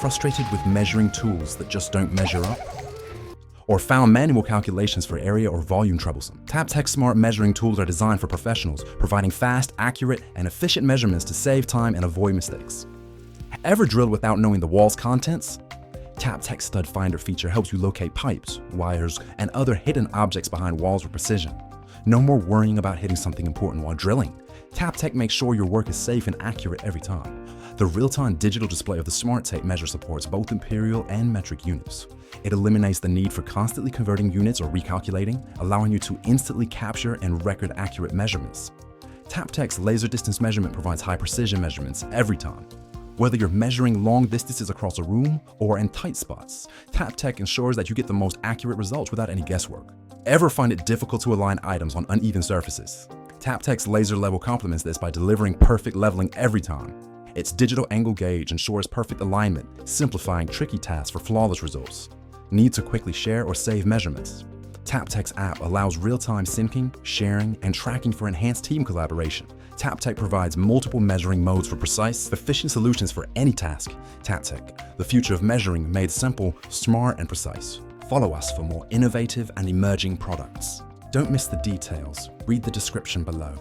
Frustrated with measuring tools that just don't measure up? Or found manual calculations for area or volume troublesome? TappTec smart measuring tools are designed for professionals, providing fast, accurate, and efficient measurements to save time and avoid mistakes. Ever drilled without knowing the wall's contents? TappTec Stud Finder feature helps you locate pipes, wires, and other hidden objects behind walls with precision. No more worrying about hitting something important while drilling. TappTec makes sure your work is safe and accurate every time. The real-time digital display of the Smart Tape measure supports both imperial and metric units. It eliminates the need for constantly converting units or recalculating, allowing you to instantly capture and record accurate measurements. TappTec's laser distance measurement provides high precision measurements every time. Whether you're measuring long distances across a room or in tight spots, TappTec ensures that you get the most accurate results without any guesswork. Ever find it difficult to align items on uneven surfaces? TappTec's laser level complements this by delivering perfect leveling every time. Its digital angle gauge ensures perfect alignment, simplifying tricky tasks for flawless results. Need to quickly share or save measurements? TappTec's app allows real-time syncing, sharing, and tracking for enhanced team collaboration. TappTec provides multiple measuring modes for precise, efficient solutions for any task. TappTec, the future of measuring made simple, smart, and precise. Follow us for more innovative and emerging products. Don't miss the details. Read the description below.